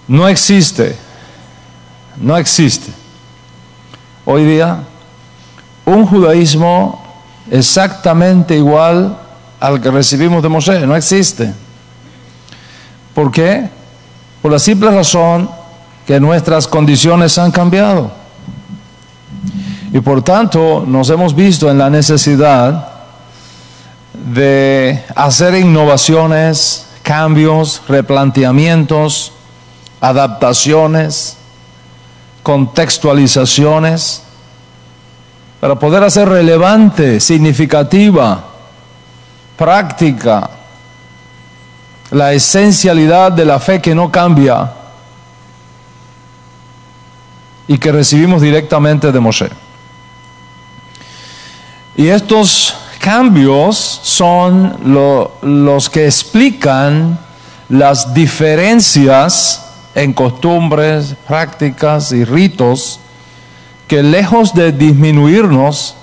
No existe hoy día un judaísmo exactamente igual al que recibimos de Moshe. No existe. ¿Por qué? Por la simple razón que nuestras condiciones han cambiado. Y por tanto nos hemos visto en la necesidad de hacer innovaciones, cambios, replanteamientos, adaptaciones, contextualizaciones, para poder hacer relevante, significativa, práctica, la esencialidad de la fe que no cambia y que recibimos directamente de Moshe. Y estos cambios son los que explican las diferencias en costumbres, prácticas y ritos que, lejos de disminuirnos,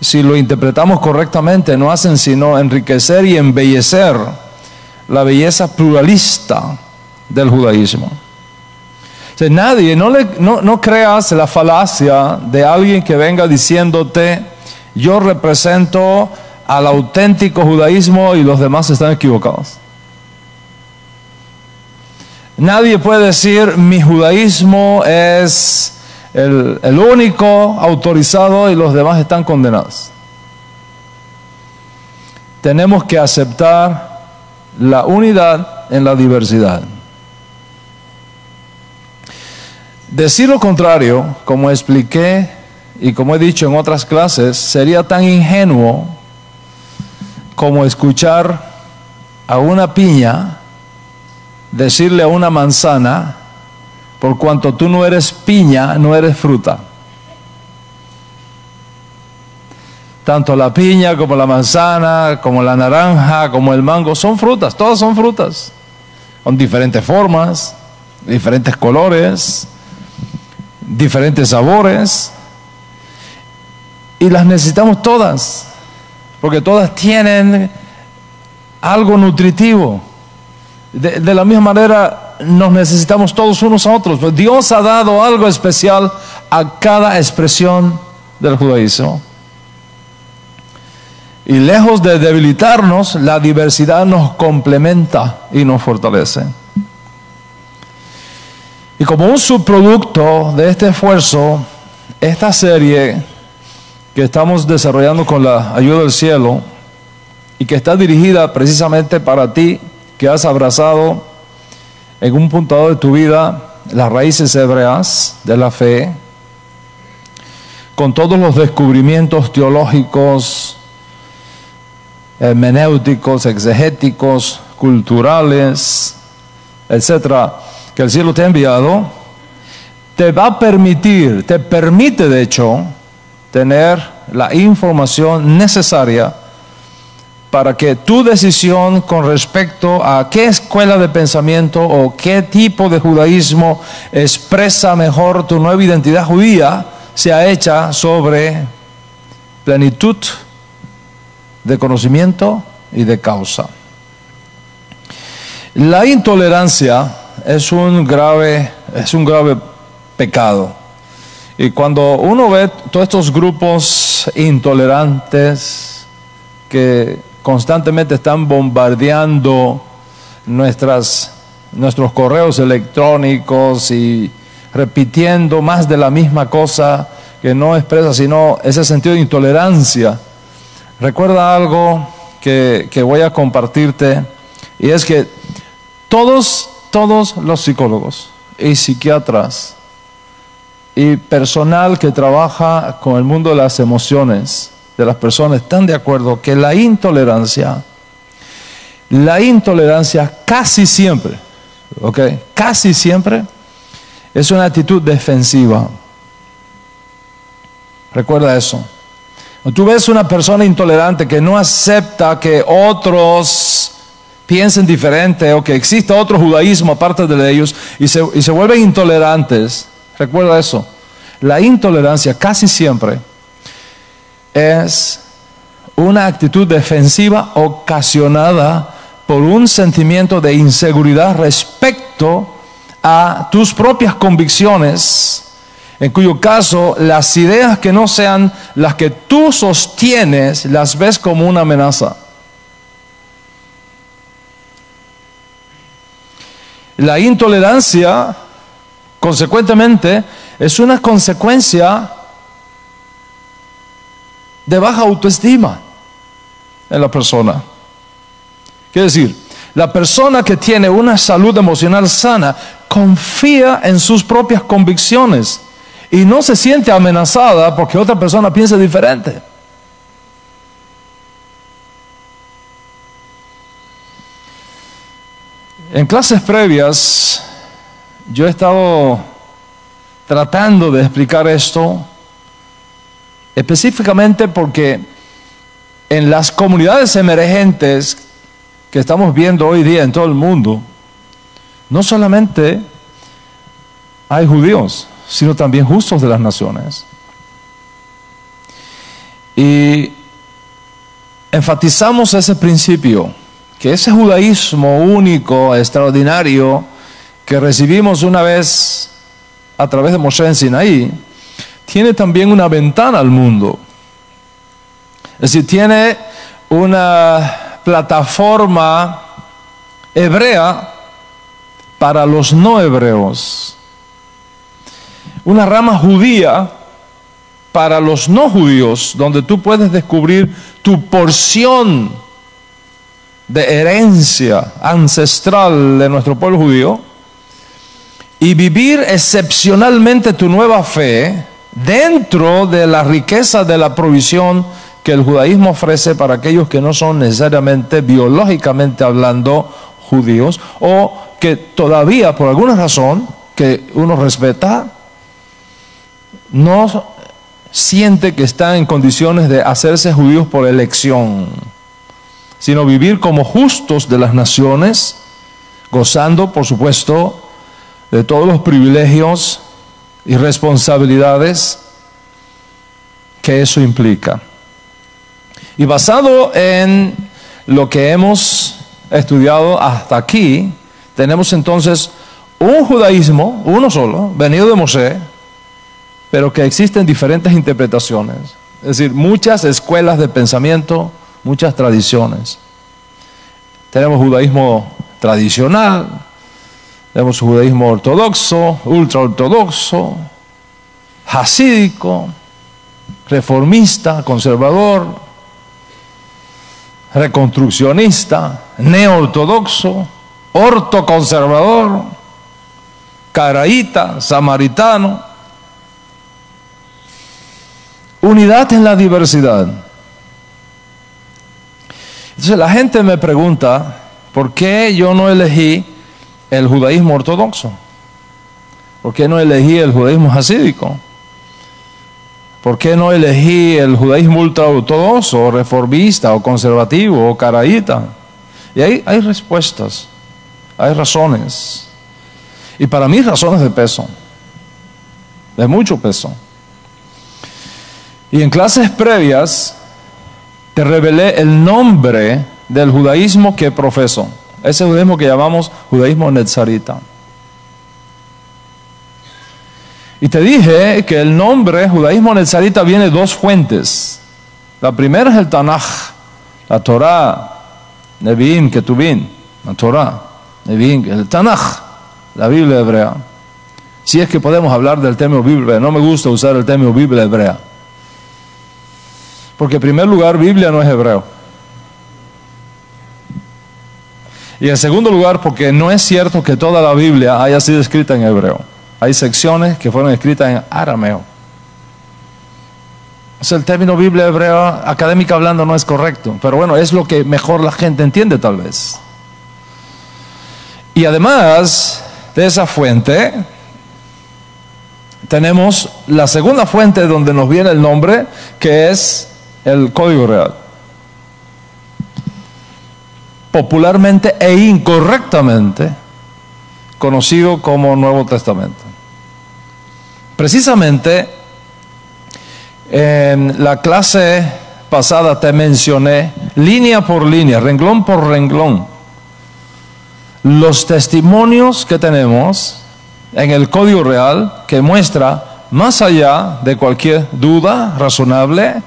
si lo interpretamos correctamente, no hacen sino enriquecer y embellecer la belleza pluralista del judaísmo. O sea, nadie, no creas la falacia de alguien que venga diciéndote: yo represento al auténtico judaísmo y los demás están equivocados. Nadie puede decir: mi judaísmo es el único autorizado y los demás están condenados. Tenemos que aceptar la unidad en la diversidad. Decir lo contrario, como expliqué y como he dicho en otras clases, sería tan ingenuo como escuchar a una piña decirle a una manzana: por cuanto tú no eres piña, no eres fruta. Tanto la piña como la manzana, como la naranja, como el mango, son frutas, todas son frutas, con diferentes formas, diferentes colores, diferentes sabores, y las necesitamos todas, porque todas tienen algo nutritivo. De la misma manera nos necesitamos todos unos a otros. Pues Dios ha dado algo especial a cada expresión del judaísmo. Y lejos de debilitarnos, la diversidad nos complementa y nos fortalece. Y como un subproducto de este esfuerzo, esta serie que estamos desarrollando con la ayuda del cielo y que está dirigida precisamente para ti, que has abrazado en un punto dado de tu vida las raíces hebreas de la fe, con todos los descubrimientos teológicos, hermenéuticos, exegéticos, culturales, etcétera, que el cielo te ha enviado, te va a permitir, te permite de hecho, tener la información necesaria para que tu decisión con respecto a qué escuela de pensamiento o qué tipo de judaísmo expresa mejor tu nueva identidad judía sea hecha sobre plenitud de conocimiento y de causa. La intolerancia es un grave pecado. Y cuando uno ve todos estos grupos intolerantes que constantemente están bombardeando nuestros correos electrónicos y repitiendo más de la misma cosa que no expresa sino ese sentido de intolerancia, recuerda algo que voy a compartirte, y es que todos los psicólogos y psiquiatras y personal que trabaja con el mundo de las emociones de las personas están de acuerdo que la intolerancia casi siempre, casi siempre es una actitud defensiva. Recuerda eso. Cuando tú ves una persona intolerante que no acepta que otros piensen diferente o que exista otro judaísmo aparte de ellos y se vuelven intolerantes, recuerda eso. La intolerancia casi siempre es una actitud defensiva ocasionada por un sentimiento de inseguridad respecto a tus propias convicciones, en cuyo caso las ideas que no sean las que tú sostienes las ves como una amenaza. La intolerancia, consecuentemente, es una consecuencia de baja autoestima en la persona. Quiere decir, la persona que tiene una salud emocional sana confía en sus propias convicciones y no se siente amenazada porque otra persona piense diferente. En clases previas yo he estado tratando de explicar esto específicamente porque en las comunidades emergentes que estamos viendo hoy día en todo el mundo, no solamente hay judíos, sino también justos de las naciones. Y enfatizamos ese principio, que ese judaísmo único, extraordinario, que recibimos una vez a través de Moshe en Sinaí, tiene también una ventana al mundo. Es decir, tiene una plataforma hebrea para los no hebreos, una rama judía para los no judíos, donde tú puedes descubrir tu porción de herencia ancestral de nuestro pueblo judío y vivir excepcionalmente tu nueva fe dentro de la riqueza de la provisión que el judaísmo ofrece para aquellos que no son necesariamente, biológicamente hablando, judíos, o que todavía, por alguna razón que uno respeta, no siente que están en condiciones de hacerse judíos por elección, sino vivir como justos de las naciones, gozando, por supuesto, de todos los privilegios y responsabilidades que eso implica. Y basado en lo que hemos estudiado hasta aquí, tenemos entonces un judaísmo, uno solo, venido de Moshe, pero que existen diferentes interpretaciones. Es decir, muchas escuelas de pensamiento, muchas tradiciones. Tenemos judaísmo tradicional, tenemos judaísmo ortodoxo, ultraortodoxo, hasídico, reformista, conservador, reconstruccionista, neoortodoxo, ortoconservador, caraíta, samaritano. Unidad en la diversidad. Entonces la gente me pregunta, ¿por qué yo no elegí el judaísmo ortodoxo? ¿Por qué no elegí el judaísmo hasídico? ¿Por qué no elegí el judaísmo ultraortodoxo, o reformista, o conservativo, o caraíta? Y hay respuestas, hay razones. Y para mí razones de peso, de mucho peso. Y en clases previas te revelé el nombre del judaísmo que profeso. Ese judaísmo que llamamos judaísmo netzarita. Y te dije que el nombre judaísmo netzarita viene de dos fuentes. La primera es el Tanaj, la Torah, Nevi'im, Ketuvim, la Torah, Nevi'im, el Tanaj, la Biblia hebrea. Si es que podemos hablar del término Biblia, no me gusta usar el término Biblia hebrea. Porque en primer lugar, Biblia no es hebreo. Y en segundo lugar, porque no es cierto que toda la Biblia haya sido escrita en hebreo. Hay secciones que fueron escritas en arameo. O sea, el término Biblia hebrea, académica hablando, no es correcto. Pero bueno, es lo que mejor la gente entiende tal vez. Y además de esa fuente, tenemos la segunda fuente donde nos viene el nombre, que es el Código Real. Popularmente e incorrectamente conocido como Nuevo Testamento. Precisamente en la clase pasada te mencioné línea por línea, renglón por renglón, los testimonios que tenemos en el Código Real que muestra, más allá de cualquier duda razonable,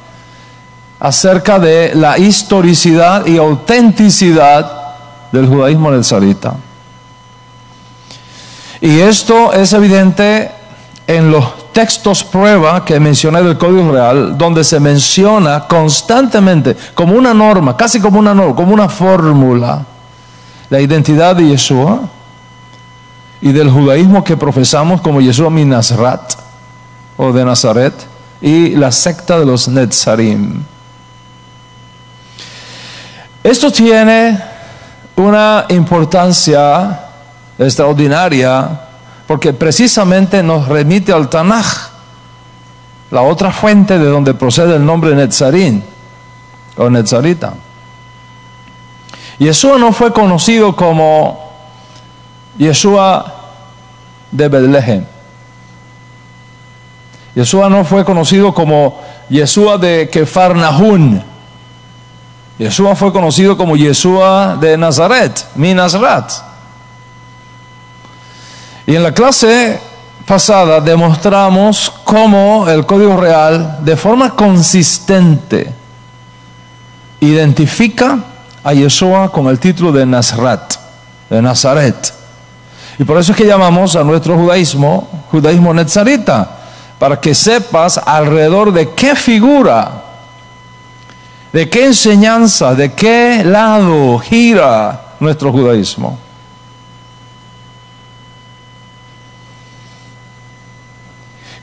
acerca de la historicidad y autenticidad del judaísmo nazarita. Y esto es evidente en los textos prueba que mencioné del Código Real, donde se menciona constantemente, como una norma, casi como una norma, como una fórmula, la identidad de Yeshua y del judaísmo que profesamos como Yeshua mi Nazrat, o de Nazaret, y la secta de los Netzarim. Esto tiene una importancia extraordinaria porque precisamente nos remite al Tanaj, la otra fuente de donde procede el nombre Netzarim o Netzarita. Yeshua no fue conocido como Yeshua de Betlehem. Yeshua no fue conocido como Yeshua de Kefarnahum. Yeshua fue conocido como Yeshua de Nazaret, mi Nazrat. Y en la clase pasada demostramos cómo el Código Real, de forma consistente, identifica a Yeshua con el título de Nazrat, de Nazaret. Y por eso es que llamamos a nuestro judaísmo, judaísmo netzarita, para que sepas alrededor de qué figura, de qué enseñanza, de qué lado gira nuestro judaísmo.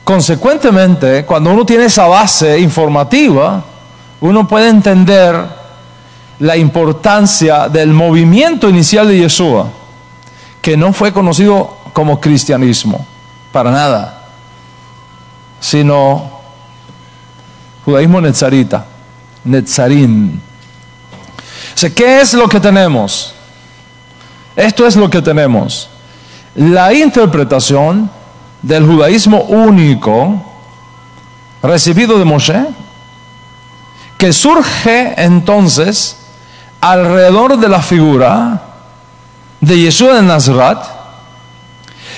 Consecuentemente, cuando uno tiene esa base informativa, uno puede entender la importancia del movimiento inicial de Yeshua, que no fue conocido como cristianismo, para nada, sino judaísmo netzarita, netzarim. O sea, ¿qué es lo que tenemos? Esto es lo que tenemos. La interpretación del judaísmo único recibido de Moshe, que surge entonces alrededor de la figura de Yeshua de Nazaret,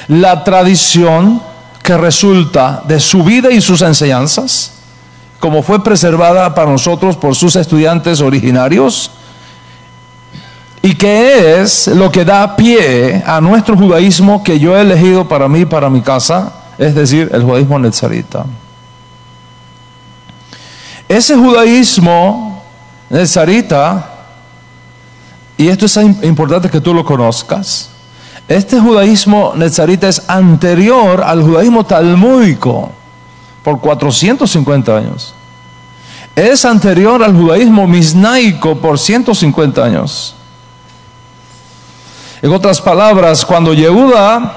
la tradición que resulta de su vida y sus enseñanzas, como fue preservada para nosotros por sus estudiantes originarios, y que es lo que da pie a nuestro judaísmo que yo he elegido para mí, para mi casa, es decir, el judaísmo netzarita. Ese judaísmo netzarita, y esto es importante que tú lo conozcas, este judaísmo netzarita es anterior al judaísmo talmúdico por 450 años. Es anterior al judaísmo misnaico por 150 años. En otras palabras, cuando Yehuda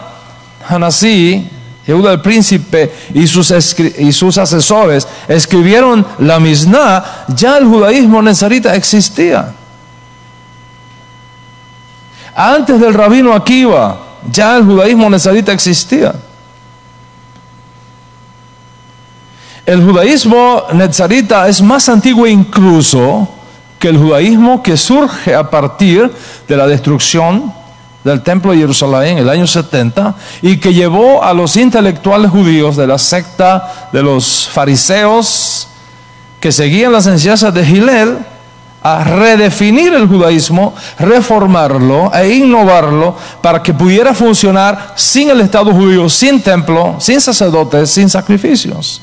Hanasí, Yehuda el príncipe y sus asesores escribieron la Misná, ya el judaísmo nezarita existía. Antes del rabino Akiva, ya el judaísmo nezarita existía. El judaísmo nezarita es más antiguo incluso que el judaísmo que surge a partir de la destrucción del templo de Jerusalén en el año 70 y que llevó a los intelectuales judíos de la secta de los fariseos que seguían las enseñanzas de Hillel a redefinir el judaísmo, reformarlo e innovarlo para que pudiera funcionar sin el Estado judío, sin templo, sin sacerdotes, sin sacrificios.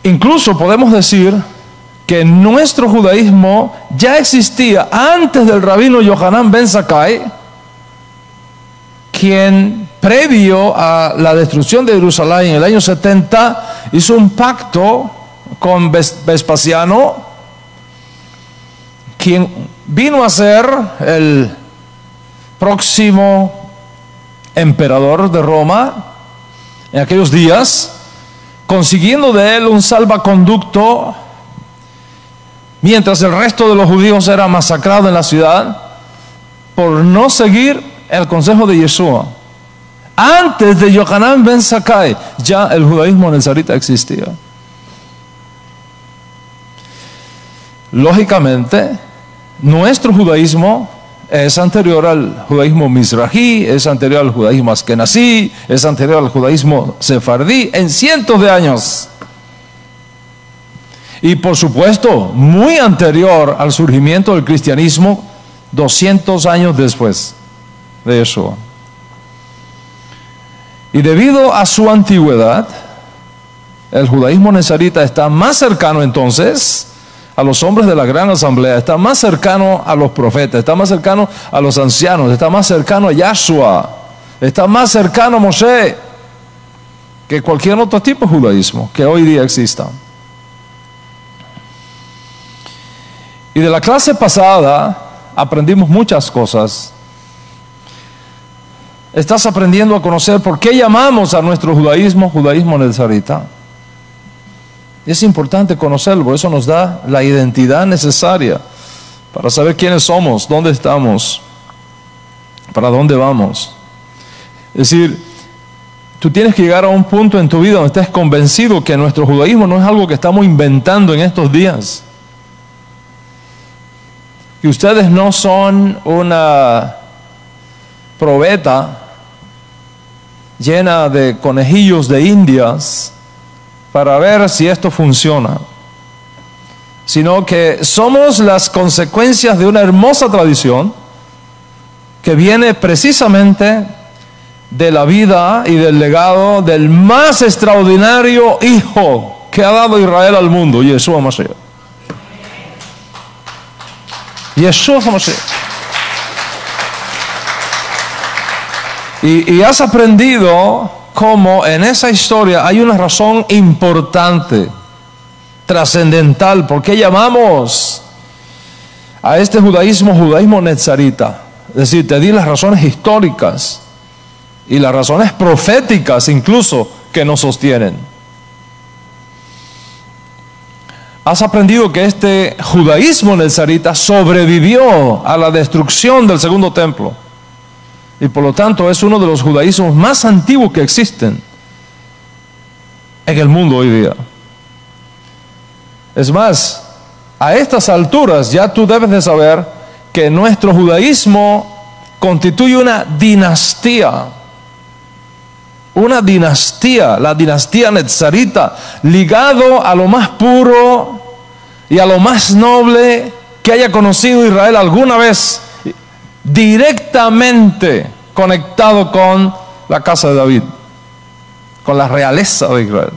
Incluso podemos decir que nuestro judaísmo ya existía antes del rabino Yohanan ben Zakkai, quien previo a la destrucción de Jerusalén en el año 70 hizo un pacto con Vespasiano, quien vino a ser el próximo emperador de Roma en aquellos días, consiguiendo de él un salvaconducto mientras el resto de los judíos era masacrado en la ciudad por no seguir el consejo de Yeshua. Antes de Yohanan ben Zakkai ya el judaísmo nezarita existía. Lógicamente, nuestro judaísmo es anterior al judaísmo mizrahi, es anterior al judaísmo askenazí, es anterior al judaísmo sefardí en cientos de años. Y por supuesto, muy anterior al surgimiento del cristianismo 200 años después de Yeshua. Y debido a su antigüedad, el judaísmo nezarita está más cercano entonces a los hombres de la gran asamblea, está más cercano a los profetas, está más cercano a los ancianos, está más cercano a Yahshua, está más cercano a Moshe que cualquier otro tipo de judaísmo que hoy día exista. Y de la clase pasada aprendimos muchas cosas. Estás aprendiendo a conocer por qué llamamos a nuestro judaísmo nezarita. Es importante conocerlo, por eso nos da la identidad necesaria para saber quiénes somos, dónde estamos, para dónde vamos. Es decir, tú tienes que llegar a un punto en tu vida donde estés convencido que nuestro judaísmo no es algo que estamos inventando en estos días. Que ustedes no son una probeta llena de conejillos de indias para ver si esto funciona, sino que somos las consecuencias de una hermosa tradición que viene precisamente de la vida y del legado del más extraordinario hijo que ha dado Israel al mundo, Yeshua Mashiach. Yeshua Mashiach. Y has aprendido cómo en esa historia hay una razón importante, trascendental. ¿Por qué llamamos a este judaísmo nezarita? Es decir, te di las razones históricas y las razones proféticas incluso que nos sostienen. Has aprendido que este judaísmo nezarita sobrevivió a la destrucción del segundo templo. Y por lo tanto es uno de los judaísmos más antiguos que existen en el mundo hoy día. Es más, a estas alturas ya tú debes de saber que nuestro judaísmo constituye una dinastía. Una dinastía, la dinastía nezarita, ligado a lo más puro y a lo más noble que haya conocido Israel alguna vez, directamente conectado con la casa de David, con la realeza de Israel.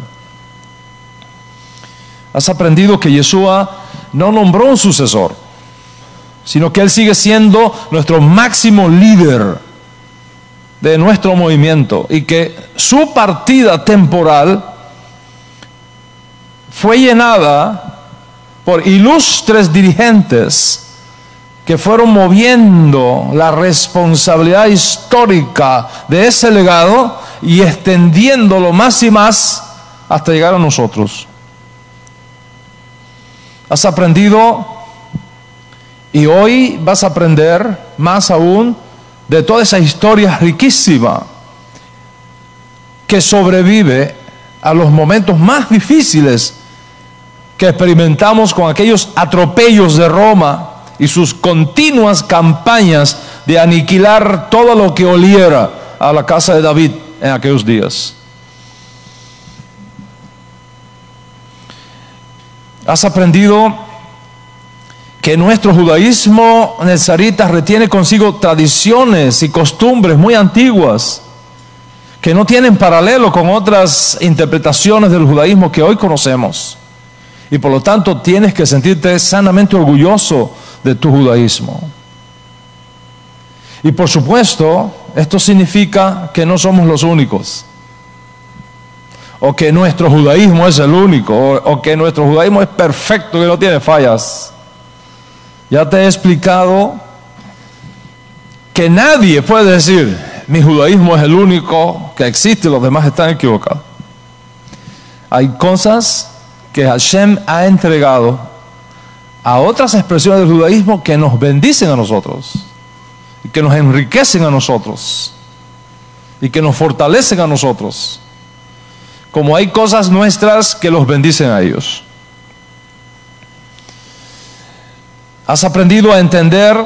Has aprendido que Yeshua no nombró un sucesor, sino que Él sigue siendo nuestro máximo líder de nuestro movimiento y que su partida temporal fue llenada por ilustres dirigentes que fueron moviendo la responsabilidad histórica de ese legado y extendiéndolo más y más hasta llegar a nosotros. Has aprendido y hoy vas a aprender más aún de toda esa historia riquísima que sobrevive a los momentos más difíciles que experimentamos con aquellos atropellos de Roma y sus continuas campañas de aniquilar todo lo que oliera a la casa de David en aquellos días. Has aprendido que nuestro judaísmo nezarita retiene consigo tradiciones y costumbres muy antiguas que no tienen paralelo con otras interpretaciones del judaísmo que hoy conocemos. Y por lo tanto tienes que sentirte sanamente orgulloso de tu judaísmo. Y por supuesto, esto significa que no somos los únicos, o que nuestro judaísmo es el único, o que nuestro judaísmo es perfecto, que no tiene fallas. Ya te he explicado que nadie puede decir, mi judaísmo es el único que existe y los demás están equivocados. Hay cosas que Hashem ha entregado a otras expresiones del judaísmo que nos bendicen a nosotros, y que nos enriquecen a nosotros, y que nos fortalecen a nosotros, como hay cosas nuestras que los bendicen a ellos. Has aprendido a entender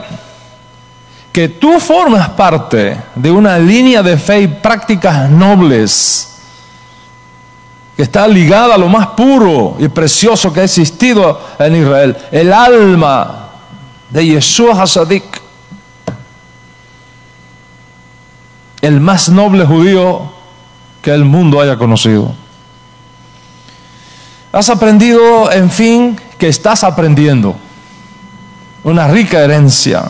que tú formas parte de una línea de fe y prácticas nobles que está ligada a lo más puro y precioso que ha existido en Israel, el alma de Yeshua HaTzadik, el más noble judío que el mundo haya conocido. Has aprendido, en fin, que estás aprendiendo una rica herencia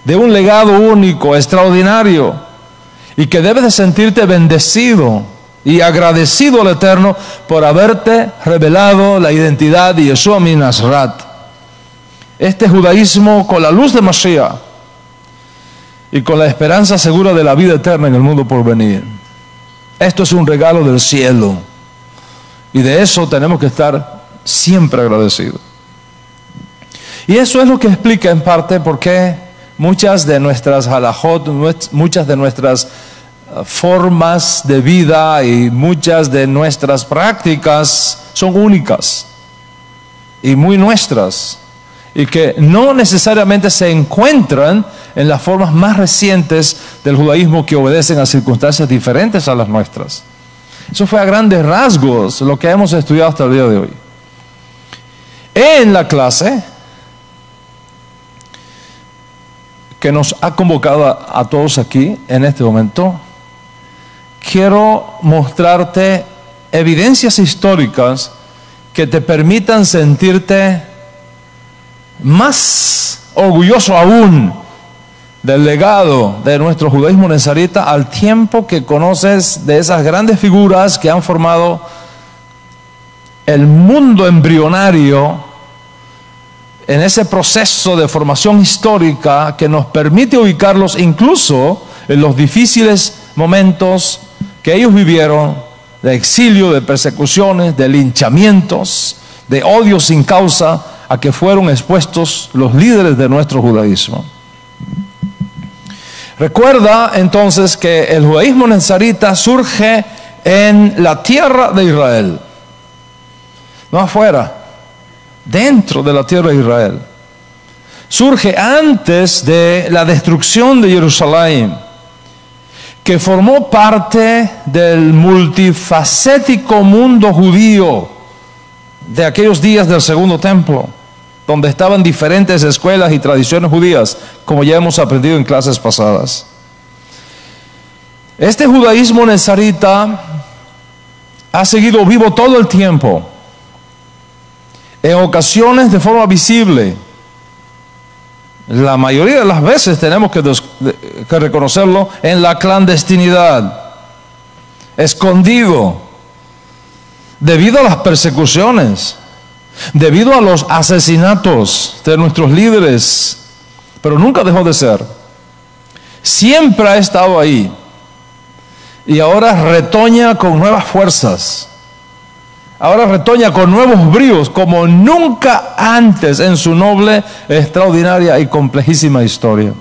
de un legado único, extraordinario, y que debes de sentirte bendecido y agradecido al Eterno por haberte revelado la identidad de Yeshua mi Nazaret. Este judaísmo con la luz de Mashiach y con la esperanza segura de la vida eterna en el mundo por venir. Esto es un regalo del cielo y de eso tenemos que estar siempre agradecidos. Y eso es lo que explica en parte por qué muchas de nuestras halajot, muchas de nuestras formas de vida y muchas de nuestras prácticas son únicas y muy nuestras, y que no necesariamente se encuentran en las formas más recientes del judaísmo que obedecen a circunstancias diferentes a las nuestras. Eso fue a grandes rasgos lo que hemos estudiado hasta el día de hoy. En la clase que nos ha convocado a todos aquí en este momento, quiero mostrarte evidencias históricas que te permitan sentirte más orgulloso aún del legado de nuestro judaísmo nazarita, al tiempo que conoces de esas grandes figuras que han formado el mundo embrionario en ese proceso de formación histórica que nos permite ubicarlos incluso en los difíciles momentos que ellos vivieron, de exilio, de persecuciones, de linchamientos, de odio sin causa a que fueron expuestos los líderes de nuestro judaísmo. Recuerda entonces que el judaísmo nazarita surge en la tierra de Israel, no afuera, dentro de la tierra de Israel. Surge antes de la destrucción de Jerusalén, que formó parte del multifacético mundo judío de aquellos días del segundo templo, donde estaban diferentes escuelas y tradiciones judías, como ya hemos aprendido en clases pasadas. Este judaísmo nazarita ha seguido vivo todo el tiempo, en ocasiones de forma visible. La mayoría de las veces tenemos que reconocerlo en la clandestinidad, escondido, debido a las persecuciones, debido a los asesinatos de nuestros líderes, pero nunca dejó de ser. Siempre ha estado ahí y ahora retoña con nuevas fuerzas. Ahora retoña con nuevos bríos como nunca antes en su noble, extraordinaria y complejísima historia.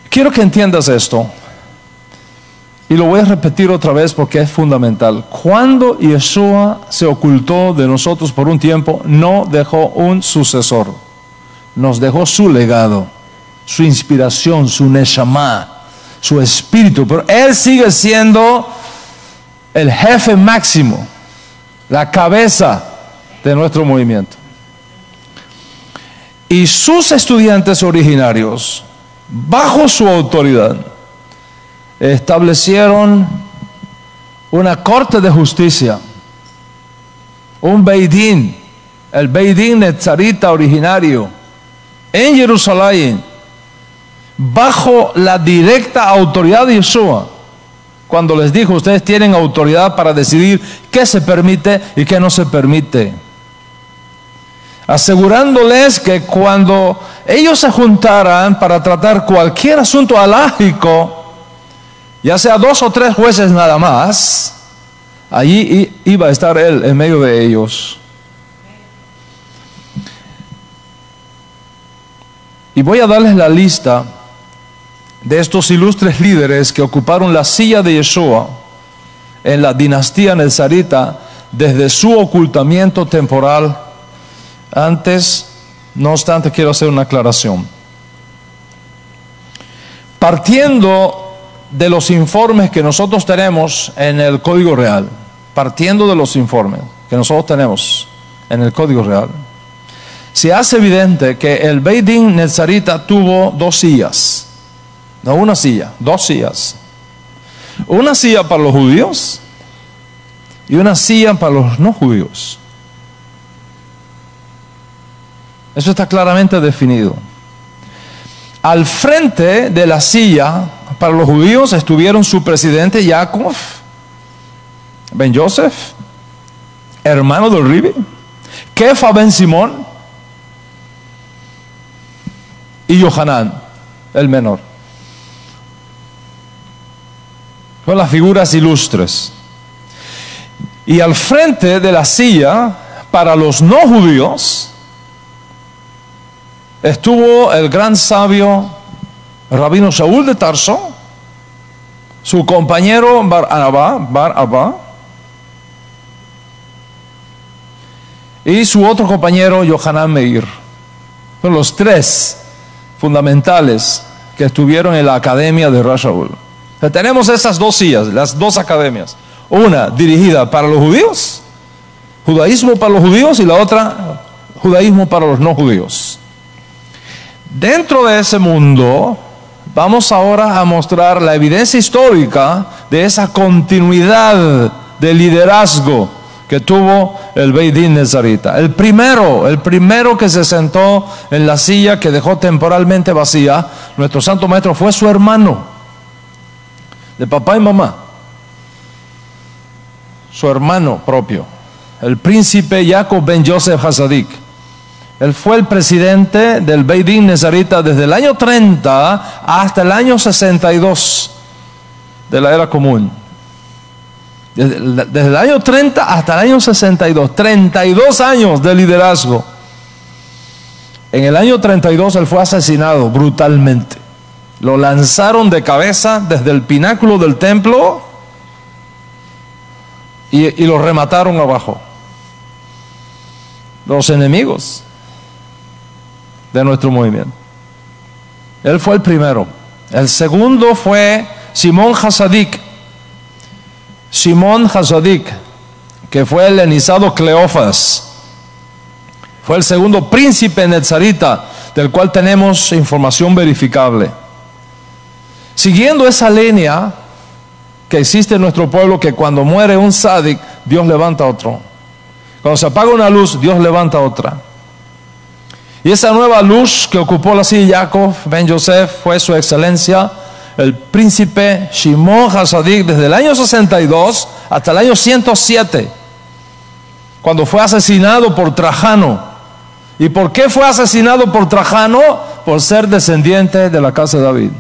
Quiero que entiendas esto, y lo voy a repetir otra vez porque es fundamental. Cuando Yeshua se ocultó de nosotros por un tiempo, no dejó un sucesor, nos dejó su legado, su inspiración, su neshama, su espíritu, pero Él sigue siendo el jefe máximo, la cabeza de nuestro movimiento. Y sus estudiantes originarios, bajo su autoridad, establecieron una corte de justicia, un Beidín, el Beidín Netzarita originario, en Jerusalén, bajo la directa autoridad de Yeshua, cuando les dijo: ustedes tienen autoridad para decidir qué se permite y qué no se permite, asegurándoles que cuando ellos se juntaran para tratar cualquier asunto alágico, ya sea 2 o 3 jueces nada más, allí iba a estar Él en medio de ellos. Y voy a darles la lista de estos ilustres líderes que ocuparon la silla de Yeshua en la dinastía nazarita desde su ocultamiento temporal. Antes, no obstante, quiero hacer una aclaración. partiendo de los informes que nosotros tenemos en el Código Real, partiendo de los informes que nosotros tenemos en el Código Real, se hace evidente que el Beit Din Netzarita tuvo dos sillas, no una silla, dos sillas. Una silla para los judíos y una silla para los no judíos. Eso está claramente definido. Al frente de la silla para los judíos estuvieron su presidente Jacob ben Yosef, hermano del Ribi, Kefa ben Simón y Yohanan, el menor. Son las figuras ilustres. Y al frente de la silla para los no judíos estuvo el gran sabio Rabino Shaul de Tarso, su compañero Bar Abba, y su otro compañero Yohanan Meir. Son los tres fundamentales que estuvieron en la academia de Rav Shaul. Tenemos esas dos sillas, las dos academias. Una dirigida para los judíos, judaísmo para los judíos, y la otra, judaísmo para los no judíos. Dentro de ese mundo, vamos ahora a mostrar la evidencia histórica de esa continuidad de liderazgo que tuvo el Beit Din Netzarita. El primero que se sentó en la silla que dejó temporalmente vacía, nuestro santo maestro, fue su hermano, de papá y mamá, su hermano propio, el príncipe Jacob ben Yosef Hasadik. Él fue el presidente del Beit Din Netzarita desde el año 30 hasta el año 62 de la era común. Desde el año 30 hasta el año 62, 32 años de liderazgo. En el año 32 él fue asesinado brutalmente. Lo lanzaron de cabeza desde el pináculo del templo y lo remataron abajo. Los enemigos de nuestro movimiento. Él fue el primero. El segundo fue Simón Hasadik. Simón Hasadik, que fue el helenizado Cleofas. Fue el segundo príncipe netzarita, del cual tenemos información verificable. Siguiendo esa línea que existe en nuestro pueblo, que cuando muere un sádic, Dios levanta otro. Cuando se apaga una luz, Dios levanta otra. Y esa nueva luz que ocupó la silla de Jacob ben Yosef fue su excelencia, el príncipe Shimon Hasadik, desde el año 62 hasta el año 107, cuando fue asesinado por Trajano. ¿Y por qué fue asesinado por Trajano? Por ser descendiente de la casa de David.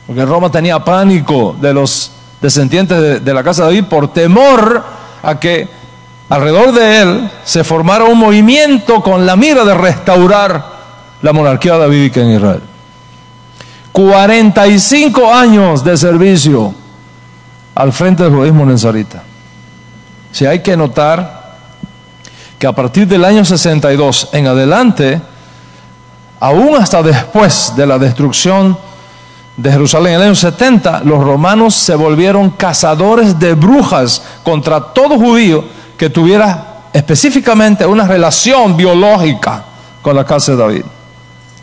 Porque Roma tenía pánico de los descendientes de la casa de David, por temor a que alrededor de él se formara un movimiento con la mira de restaurar la monarquía davídica en Israel. 45 años de servicio al frente del judaísmo netzarita. Si hay que notar que a partir del año 62 en adelante, aún hasta después de la destrucción de Jerusalén en el año 70, los romanos se volvieron cazadores de brujas contra todo judío que tuviera específicamente una relación biológica con la casa de David.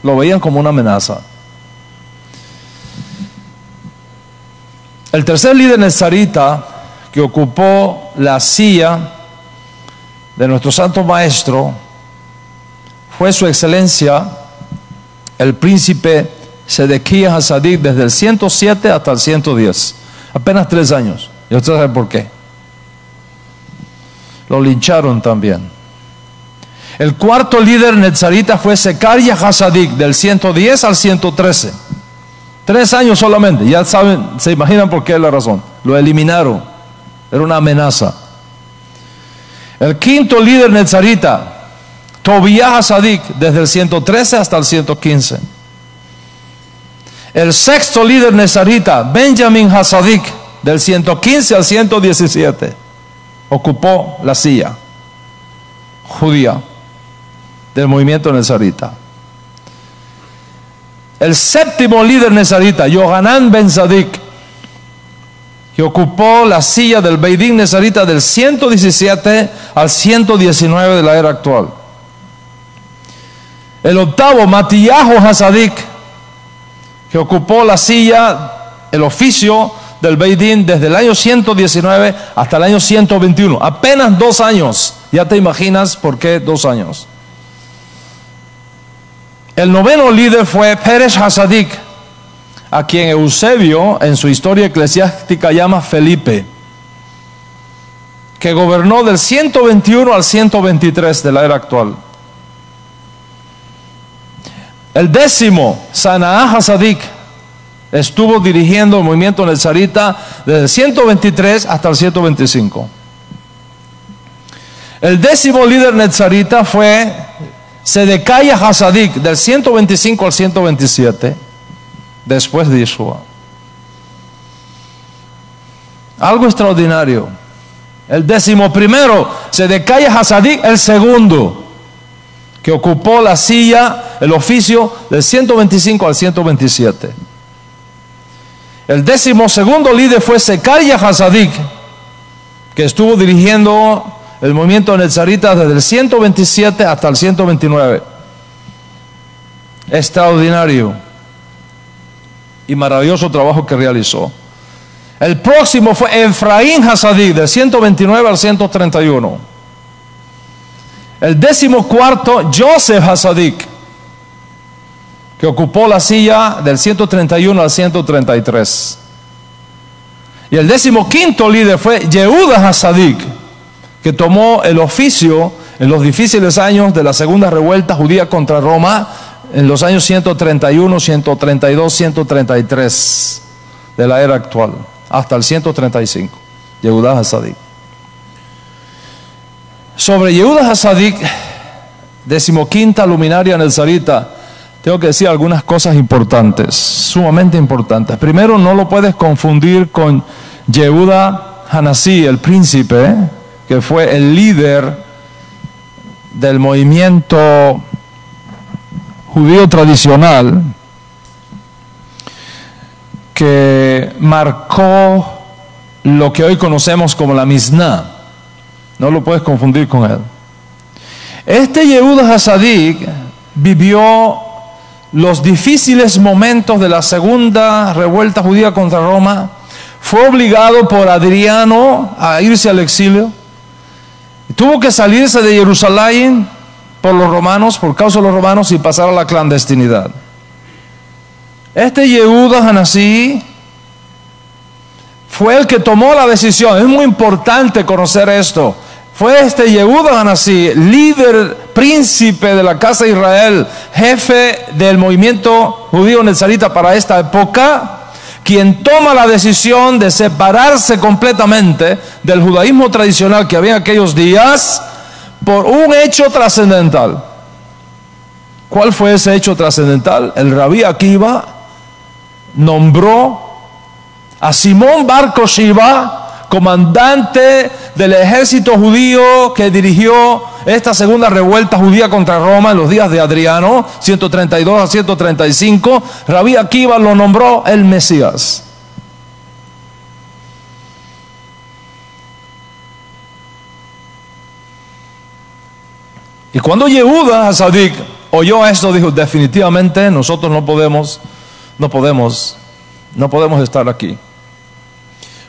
Lo veían como una amenaza. El tercer líder netzarita que ocupó la silla de nuestro santo maestro fue su excelencia, el príncipe Sedequías Hasadik, desde el 107 hasta el 110. Apenas 3 años. Y ustedes saben por qué. Lo lincharon también. El cuarto líder netzarita fue Secaria Hasadik, del 110 al 113. 3 años solamente. Ya saben, se imaginan por qué es la razón. Lo eliminaron. Era una amenaza. El quinto líder netzarita, Tobías Hasadik, desde el 113 hasta el 115. El sexto líder netzarita, Benjamin Hasadik, del 115 al 117, ocupó la silla judía del movimiento netzarita. el séptimo líder nezarita, Yohanan ben Zadik, que ocupó la silla del Beidín nezarita del 117 al 119 de la era actual. El octavo, Matillahu Hasadik, que ocupó la silla, el oficio del Beidín desde el año 119 hasta el año 121. Apenas 2 años. Ya te imaginas por qué 2 años. El noveno líder fue Peresh Hasadik, a quien Eusebio en su historia eclesiástica llama Felipe, que gobernó del 121 al 123 de la era actual. El décimo, Sanaá Hasadik, estuvo dirigiendo el movimiento nezarita desde el 123 hasta el 125. El décimo líder nezarita fue Sedecaya Hasadik, del 125 al 127, después de Yeshua. Algo extraordinario. El décimo primero, Sedecaya Hasadik, el segundo, que ocupó la silla, el oficio, del 125 al 127. El décimo segundo líder fue Secaya Hasadik, que estuvo dirigiendo el movimiento nezarita desde el 127 hasta el 129. Extraordinario y maravilloso trabajo que realizó. El próximo fue Efraín Hasadik, del 129 al 131. El décimo cuarto, Joseph Hasadik, que ocupó la silla del 131 al 133. Y el décimo quinto líder fue Yehuda Hasadik, que tomó el oficio en los difíciles años de la segunda revuelta judía contra Roma, en los años 131, 132, 133 de la era actual, hasta el 135. Yehuda Hasadik. Sobre Yehuda Hasadik, decimoquinta luminaria nezarita, tengo que decir algunas cosas importantes, sumamente importantes. Primero, no lo puedes confundir con Yehuda Hanasí, el príncipe, que fue el líder del movimiento judío tradicional, que marcó lo que hoy conocemos como la Misná. No lo puedes confundir con él. Este Yehuda Hasadik vivió los difíciles momentos de la segunda revuelta judía contra Roma. Fue obligado por Adriano a irse al exilio. Tuvo que salirse de Jerusalén por los romanos, por causa de los romanos, y pasar a la clandestinidad. Este Yehuda Hanasí fue el que tomó la decisión. Es muy importante conocer esto. Fue este Yehuda Hanasí, líder, príncipe de la casa de Israel, jefe del movimiento judío nezarita para esta época, quien toma la decisión de separarse completamente del judaísmo tradicional que había en aquellos días por un hecho trascendental. ¿Cuál fue ese hecho trascendental? El Rabí Akiva nombró a Simón bar Koshiva comandante del ejército judío que dirigió esta segunda revuelta judía contra Roma en los días de Adriano, 132 a 135. Rabí Akiva lo nombró el Mesías. Y cuando Yehuda Hasadik oyó esto, dijo: definitivamente nosotros no podemos estar aquí,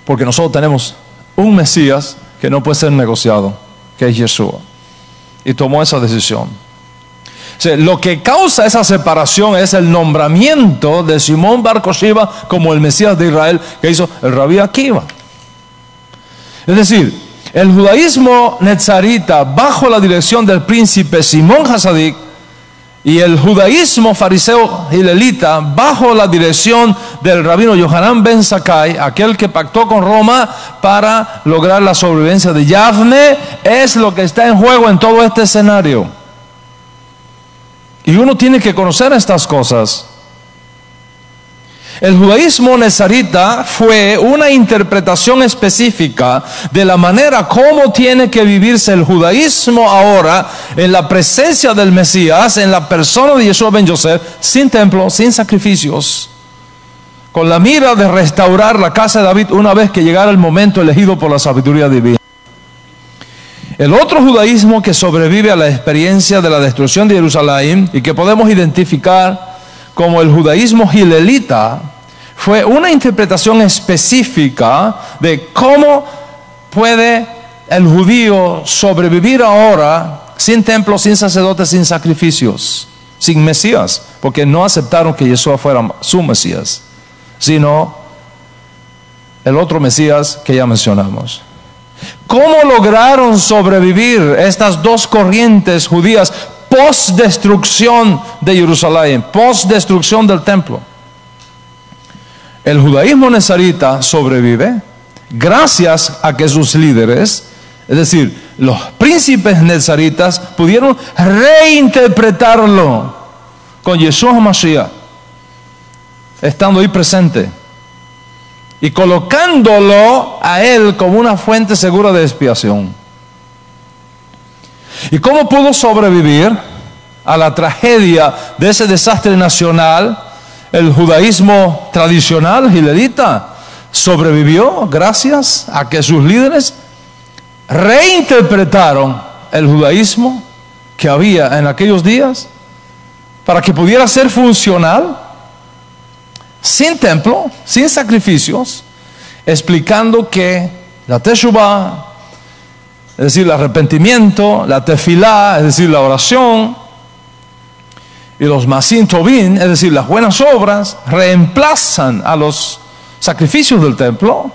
porque nosotros tenemos un Mesías que no puede ser negociado, que es Yeshua. Y tomó esa decisión. O sea, lo que causa esa separación es el nombramiento de Simón bar Koshiva como el Mesías de Israel, que hizo el Rabí Akiva. Es decir, el judaísmo nezarita bajo la dirección del príncipe Simón Hasadik, y el judaísmo fariseo hilelita bajo la dirección del rabino Yohanan ben Zakkai, aquel que pactó con Roma para lograr la sobrevivencia de Yavne, es lo que está en juego en todo este escenario. Y uno tiene que conocer estas cosas. El judaísmo nezarita fue una interpretación específica de la manera como tiene que vivirse el judaísmo ahora en la presencia del Mesías, en la persona de Yeshua ben Yosef, sin templo, sin sacrificios, con la mira de restaurar la casa de David una vez que llegara el momento elegido por la sabiduría divina. El otro judaísmo que sobrevive a la experiencia de la destrucción de Jerusalén y que podemos identificar como el judaísmo gilelita fue una interpretación específica de cómo puede el judío sobrevivir ahora sin templo, sin sacerdotes, sin sacrificios, sin Mesías, porque no aceptaron que Yeshua fuera su Mesías, sino el otro Mesías que ya mencionamos. ¿Cómo lograron sobrevivir estas dos corrientes judías post-destrucción de Jerusalén, post-destrucción del templo? El judaísmo nezarita sobrevive gracias a que sus líderes, es decir, los príncipes nezaritas, pudieron reinterpretarlo con Yeshua HaMashiach, estando ahí presente y colocándolo a él como una fuente segura de expiación. ¿Y cómo pudo sobrevivir a la tragedia de ese desastre nacional? El judaísmo tradicional gilelita sobrevivió gracias a que sus líderes reinterpretaron el judaísmo que había en aquellos días para que pudiera ser funcional, sin templo, sin sacrificios, explicando que la teshuvah, es decir, el arrepentimiento, la tefilá, es decir, la oración, y los masim tovim, es decir, las buenas obras, reemplazan a los sacrificios del templo,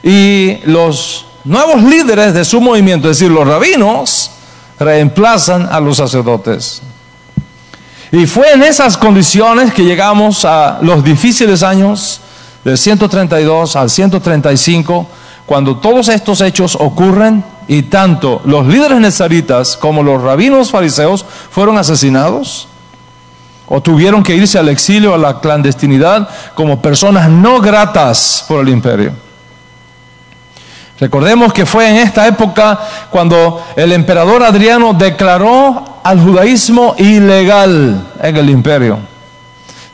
y los nuevos líderes de su movimiento, es decir, los rabinos, reemplazan a los sacerdotes. Y fue en esas condiciones que llegamos a los difíciles años del 132 al 135, cuando todos estos hechos ocurren y tanto los líderes nezaritas como los rabinos fariseos fueron asesinados o tuvieron que irse al exilio, a la clandestinidad, como personas no gratas por el imperio. Recordemos que fue en esta época cuando el emperador Adriano declaró al judaísmo ilegal en el imperio.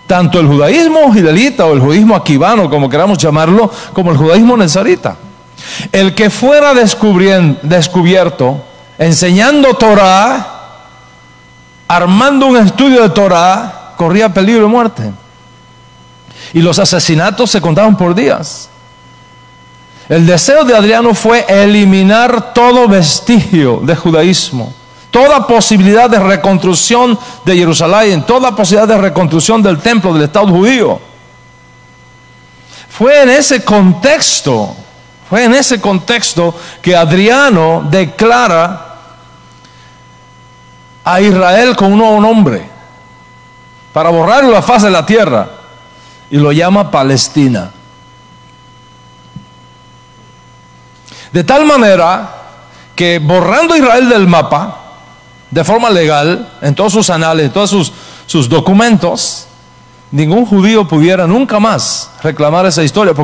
Tanto el judaísmo gilelita o el judaísmo aquivano, como queramos llamarlo, como el judaísmo nezarita. El que fuera descubierto enseñando Torah, armando un estudio de Torah, corría peligro de muerte. Y los asesinatos se contaban por días. El deseo de Adriano fue eliminar todo vestigio de judaísmo, toda posibilidad de reconstrucción de Jerusalén, toda posibilidad de reconstrucción del templo, del Estado judío. Fue en ese contexto que Adriano declara a Israel con un nuevo nombre, para borrarlo de la faz de la tierra, y lo llama Palestina. De tal manera que borrando a Israel del mapa, de forma legal, en todos sus anales, en todos sus documentos, ningún judío pudiera nunca más reclamar esa historia,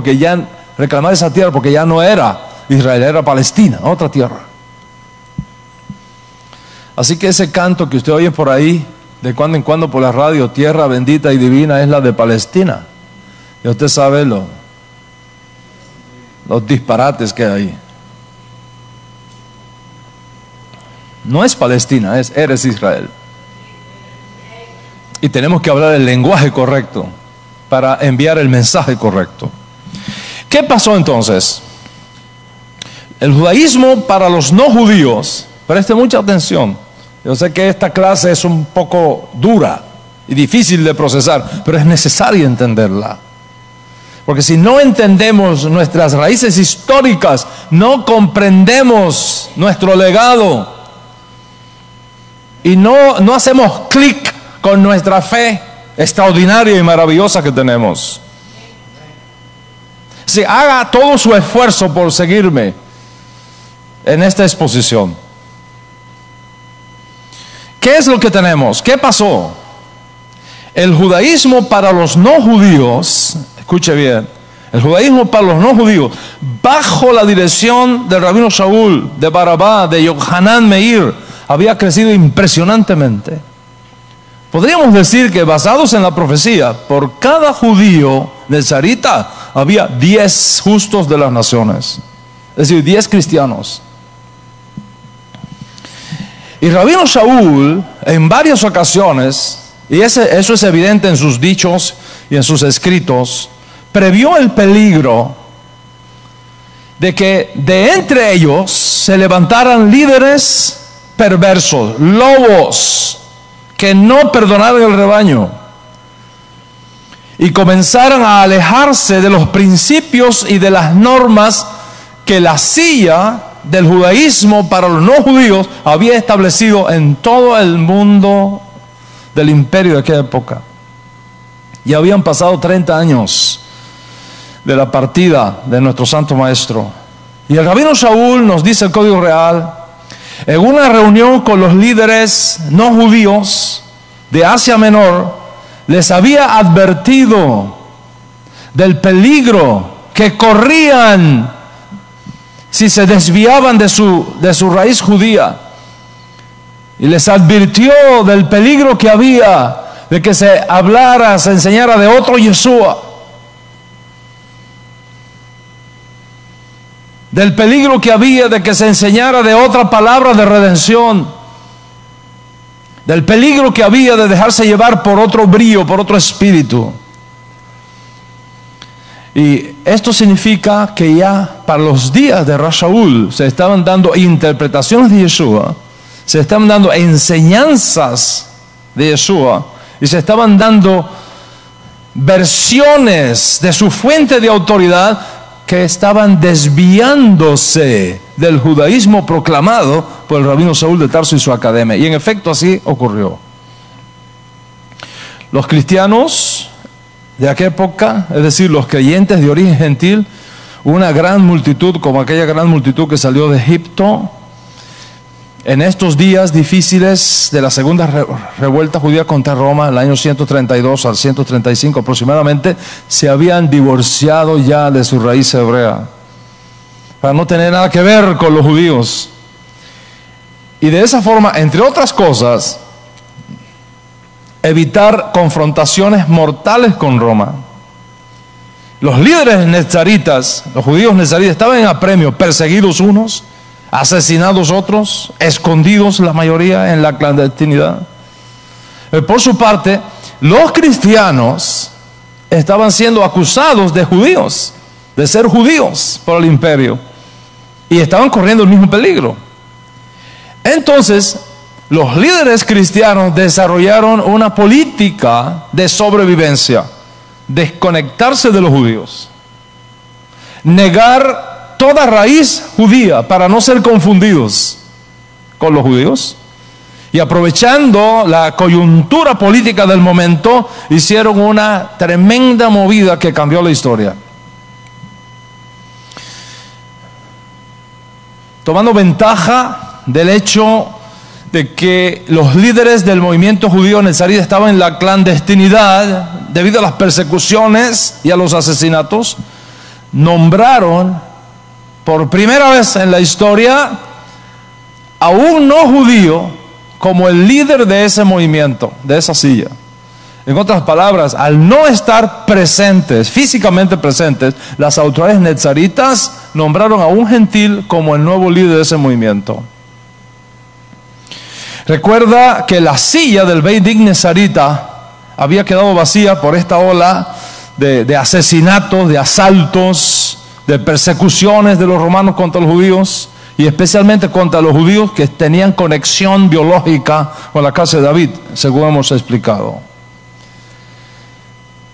reclamar esa tierra, porque ya no era Israel, era Palestina, otra tierra. Así que ese canto que usted oye por ahí, de cuando en cuando por la radio, tierra bendita y divina, es la de Palestina. Y usted sabe los disparates que hay. No es Palestina, eres Israel. Y tenemos que hablar el lenguaje correcto para enviar el mensaje correcto. ¿Qué pasó entonces? El judaísmo para los no judíos, preste mucha atención. Yo sé que esta clase es un poco dura y difícil de procesar, pero es necesario entenderla. Porque si no entendemos nuestras raíces históricas, no comprendemos nuestro legado. Y no hacemos clic con nuestra fe extraordinaria y maravillosa que tenemos. Si haga todo su esfuerzo por seguirme en esta exposición. ¿Qué es lo que tenemos? ¿Qué pasó? El judaísmo para los no judíos, escuche bien, el judaísmo para los no judíos, bajo la dirección del rabino Shaul, de Barabá, de Yohanan Meir, había crecido impresionantemente. Podríamos decir que basados en la profecía, por cada judío nezarita había 10 justos de las naciones, es decir, 10 cristianos. Y rabino Shaul, en varias ocasiones, y eso es evidente en sus dichos y en sus escritos, previó el peligro de que de entre ellos se levantaran líderes perversos, lobos, que no perdonaran el rebaño y comenzaran a alejarse de los principios y de las normas que la silla del judaísmo para los no judíos había establecido en todo el mundo del imperio de aquella época. Ya habían pasado 30 años de la partida de nuestro santo maestro, y el rabino Shaul, nos dice el Código Real, en una reunión con los líderes no judíos de Asia Menor, les había advertido del peligro que corrían si se desviaban de su raíz judía, y les advirtió del peligro que había de que se hablara, se enseñara de otro Yeshua, del peligro que había de que se enseñara de otra palabra de redención, del peligro que había de dejarse llevar por otro brío, por otro espíritu. Y esto significa que ya para los días de Shaul se estaban dando interpretaciones de Yeshua, se estaban dando enseñanzas de Yeshua, y se estaban dando versiones de su fuente de autoridad que estaban desviándose del judaísmo proclamado por el rabino Saúl de Tarso y su academia. Y en efecto así ocurrió. Los cristianos de aquella época, es decir, los creyentes de origen gentil, una gran multitud, como aquella gran multitud que salió de Egipto, en estos días difíciles de la segunda revuelta judía contra Roma, el año 132 al 135 aproximadamente, se habían divorciado ya de su raíz hebrea, para no tener nada que ver con los judíos. Y de esa forma, entre otras cosas, evitar confrontaciones mortales con Roma. Los líderes nezaritas, los judíos nezaritas, estaban en apremio, perseguidos unos, asesinados otros, escondidos la mayoría en la clandestinidad. Por su parte, los cristianos estaban siendo acusados de judíos, de ser judíos por el imperio, y estaban corriendo el mismo peligro. Entonces, los líderes cristianos desarrollaron una política de sobrevivencia, desconectarse de los judíos, negar toda raíz judía para no ser confundidos con los judíos, y aprovechando la coyuntura política del momento, hicieron una tremenda movida que cambió la historia. Tomando ventaja del hecho de que los líderes del movimiento judío nezarita estaban en la clandestinidad debido a las persecuciones y a los asesinatos, nombraron por primera vez en la historia a un no judío como el líder de ese movimiento, de esa silla. En otras palabras, al no estar presentes, físicamente presentes, las autoridades nezaritas nombraron a un gentil como el nuevo líder de ese movimiento. Recuerda que la silla del Beit Din nezarita había quedado vacía por esta ola de asesinatos, de asaltos, de persecuciones de los romanos contra los judíos, y especialmente contra los judíos que tenían conexión biológica con la casa de David, según hemos explicado.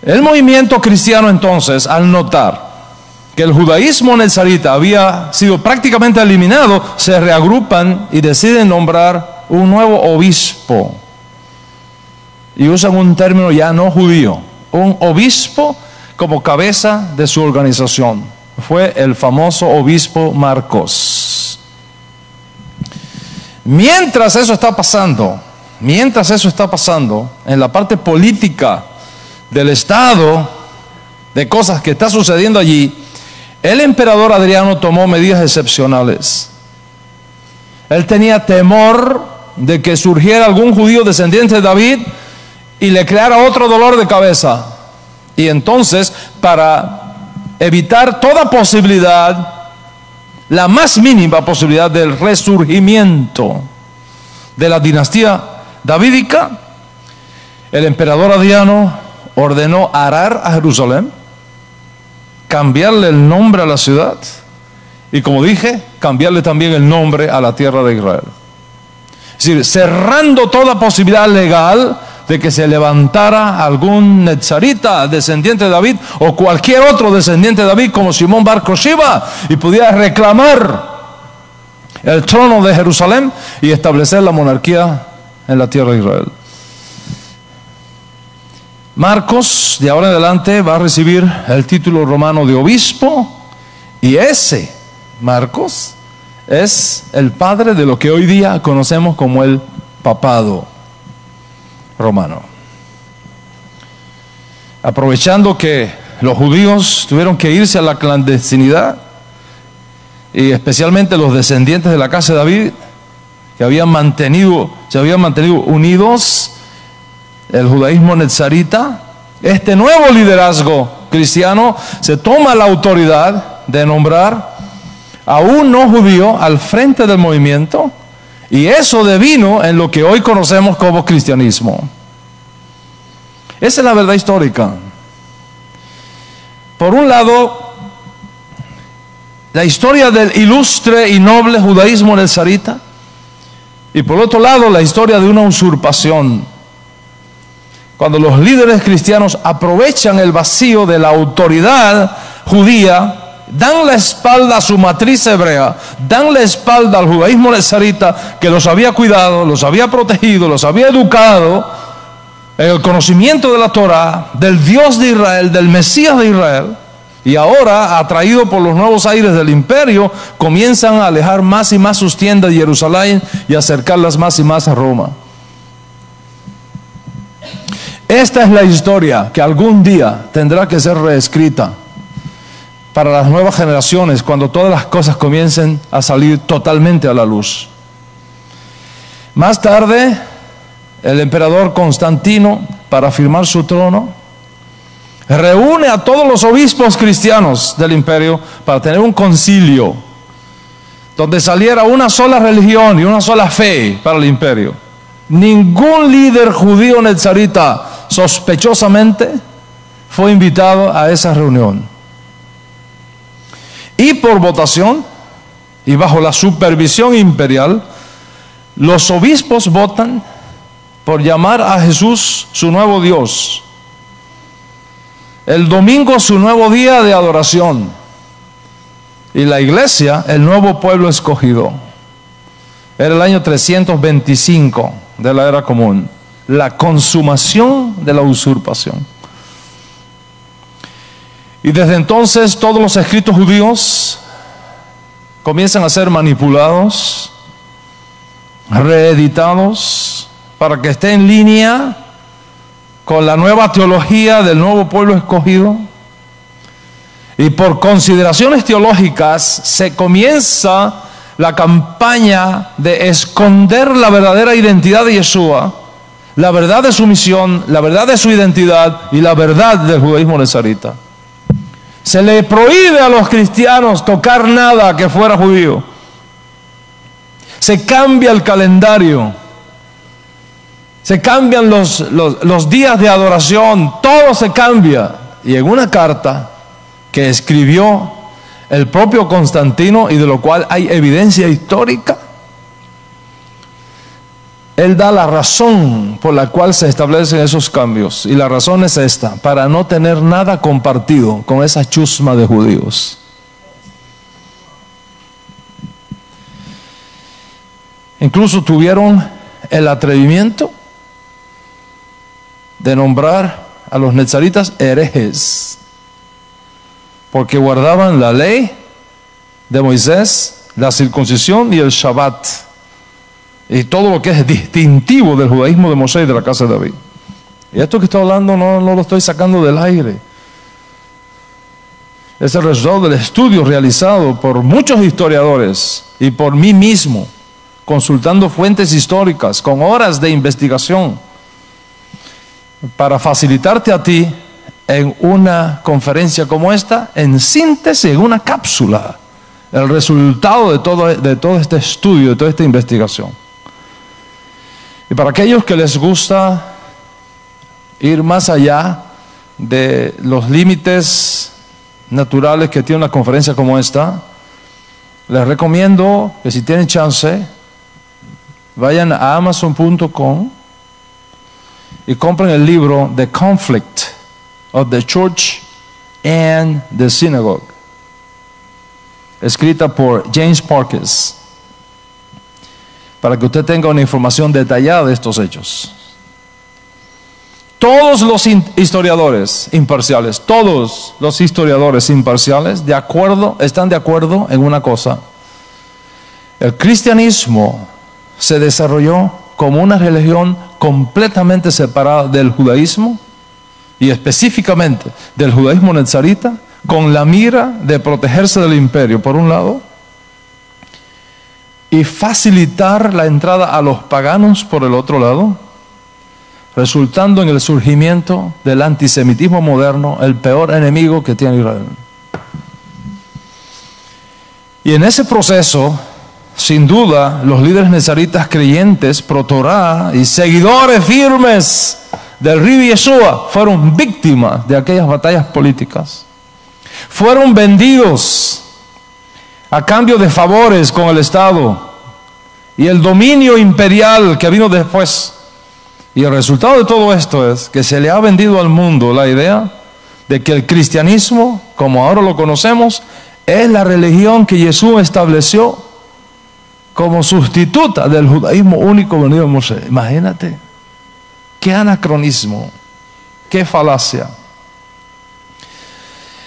El movimiento cristiano entonces, al notar que el judaísmo nezarita había sido prácticamente eliminado, se reagrupan y deciden nombrar un nuevo obispo, y usan un término ya no judío, un obispo como cabeza de su organización. Fue el famoso obispo Marcos. Mientras eso está pasando, mientras eso está pasando, en la parte política del Estado, de cosas que está sucediendo allí, el emperador Adriano tomó medidas excepcionales. Él tenía temor de que surgiera algún judío descendiente de David y le creara otro dolor de cabeza. Y entonces, para evitar toda posibilidad, la más mínima posibilidad del resurgimiento de la dinastía davídica, el emperador Adriano ordenó arar a Jerusalén, cambiarle el nombre a la ciudad y, como dije, cambiarle también el nombre a la tierra de Israel. Es decir, cerrando toda posibilidad legal de que se levantara algún netzarita descendiente de David o cualquier otro descendiente de David como Simón Bar Kokhba y pudiera reclamar el trono de Jerusalén y establecer la monarquía en la tierra de Israel. Marcos, de ahora en adelante, va a recibir el título romano de obispo, y ese Marcos es el padre de lo que hoy día conocemos como el papado romano. Aprovechando que los judíos tuvieron que irse a la clandestinidad, y especialmente los descendientes de la casa de David, que se habían mantenido unidos, el judaísmo netzarita, este nuevo liderazgo cristiano se toma la autoridad de nombrar a un no judío al frente del movimiento, y eso devino en lo que hoy conocemos como cristianismo. Esa es la verdad histórica. Por un lado, la historia del ilustre y noble judaísmo nezarita, y por otro lado, la historia de una usurpación. Cuando los líderes cristianos aprovechan el vacío de la autoridad judía, dan la espalda a su matriz hebrea, dan la espalda al judaísmo nezarita que los había cuidado, los había protegido, los había educado en el conocimiento de la Torá, del Dios de Israel, del Mesías de Israel, y ahora, atraídos por los nuevos aires del imperio, comienzan a alejar más y más sus tiendas de Jerusalén y acercarlas más y más a Roma. Esta es la historia que algún día tendrá que ser reescrita para las nuevas generaciones, cuando todas las cosas comiencen a salir totalmente a la luz. Más tarde, el emperador Constantino, para firmar su trono, reúne a todos los obispos cristianos del imperio para tener un concilio donde saliera una sola religión y una sola fe para el imperio. Ningún líder judío nezarita sospechosamente fue invitado a esa reunión. Y por votación y bajo la supervisión imperial, los obispos votan por llamar a Jesús su nuevo Dios, el domingo su nuevo día de adoración, y la iglesia el nuevo pueblo escogido. Era el año 325 de la era común, la consumación de la usurpación. Y desde entonces todos los escritos judíos comienzan a ser manipulados, reeditados, para que esté en línea con la nueva teología del nuevo pueblo escogido. Y por consideraciones teológicas se comienza la campaña de esconder la verdadera identidad de Yeshua, la verdad de su misión, la verdad de su identidad y la verdad del judaísmo nezarita. Se le prohíbe a los cristianos tocar nada que fuera judío. Se cambia el calendario. Se cambian los días de adoración. Todo se cambia. Y en una carta que escribió el propio Constantino, y de lo cual hay evidencia histórica, él da la razón por la cual se establecen esos cambios. Y la razón es esta: para no tener nada compartido con esa chusma de judíos. Incluso tuvieron el atrevimiento de nombrar a los nezaritas herejes, porque guardaban la ley de Moisés, la circuncisión y el Shabbat. y todo lo que es distintivo del judaísmo de Moshe y de la casa de David. Y esto que estoy hablando no lo estoy sacando del aire. Es el resultado del estudio realizado por muchos historiadores y por mí mismo, consultando fuentes históricas, con horas de investigación, para facilitarte a ti en una conferencia como esta, en síntesis, en una cápsula, el resultado de todo este estudio, de toda esta investigación. Y para aquellos que les gusta ir más allá de los límites naturales que tiene una conferencia como esta, les recomiendo que si tienen chance, vayan a Amazon.com y compren el libro The Conflict of the Church and the Synagogue, escrita por James Parkes, para que usted tenga una información detallada de estos hechos. Todos los historiadores imparciales, están de acuerdo en una cosa: el cristianismo se desarrolló como una religión completamente separada del judaísmo, y específicamente del judaísmo nazarita, con la mira de protegerse del imperio por un lado y facilitar la entrada a los paganos por el otro lado, resultando en el surgimiento del antisemitismo moderno, el peor enemigo que tiene Israel. Y en ese proceso, sin duda, los líderes nazaritas creyentes, pro-Torah y seguidores firmes del Rabbi Yeshua fueron víctimas de aquellas batallas políticas. Fueron vendidos a cambio de favores con el Estado y el dominio imperial que vino después. Y el resultado de todo esto es que se le ha vendido al mundo la idea de que el cristianismo, como ahora lo conocemos, es la religión que Jesús estableció como sustituta del judaísmo único venido de Moisés. Imagínate, qué anacronismo, qué falacia.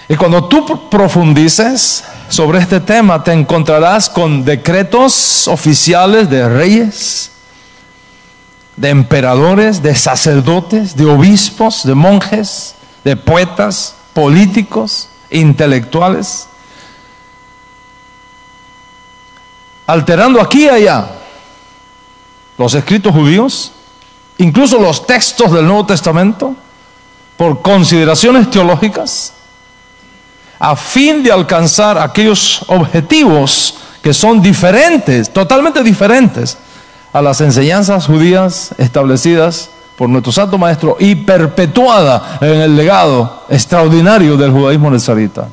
Y cuando tú profundices sobre este tema, te encontrarás con decretos oficiales de reyes, de emperadores, de sacerdotes, de obispos, de monjes, de poetas, políticos, intelectuales, alterando aquí y allá los escritos judíos, incluso los textos del Nuevo Testamento, por consideraciones teológicas, a fin de alcanzar aquellos objetivos que son diferentes, totalmente diferentes a las enseñanzas judías establecidas por nuestro Santo Maestro y perpetuada en el legado extraordinario del judaísmo nazarita.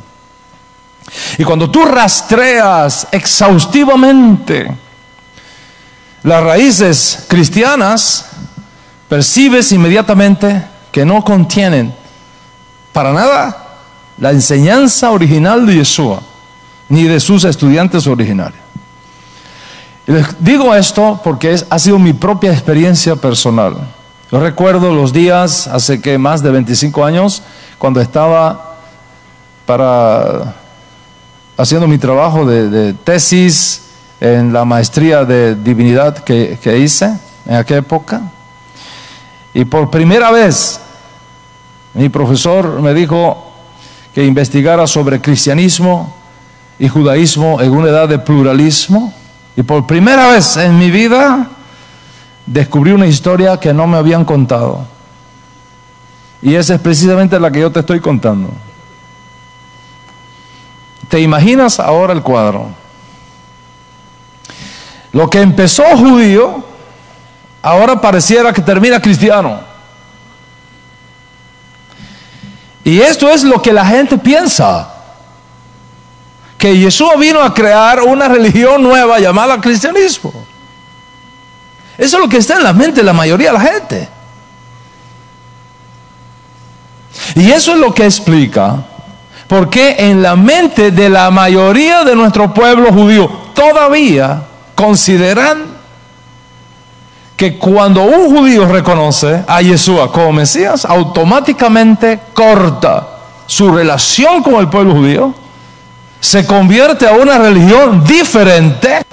Y cuando tú rastreas exhaustivamente las raíces cristianas, percibes inmediatamente que no contienen para nada la enseñanza original de Yeshua, ni de sus estudiantes originarios. Y les digo esto porque ha sido mi propia experiencia personal. Yo recuerdo los días, hace que más de 25 años, cuando estaba haciendo mi trabajo de tesis en la maestría de divinidad que hice en aquella época. Y por primera vez, mi profesor me dijo que investigara sobre cristianismo y judaísmo en una edad de pluralismo. Y por primera vez en mi vida descubrí una historia que no me habían contado. Y esa es precisamente la que yo te estoy contando. ¿Te imaginas ahora el cuadro? Lo que empezó judío, ahora pareciera que termina cristiano. Y esto es lo que la gente piensa: que Yeshua vino a crear una religión nueva llamada cristianismo. Eso es lo que está en la mente de la mayoría de la gente. Y eso es lo que explica por qué en la mente de la mayoría de nuestro pueblo judío todavía consideran que cuando un judío reconoce a Yeshua como Mesías, automáticamente corta su relación con el pueblo judío, se convierte a una religión diferente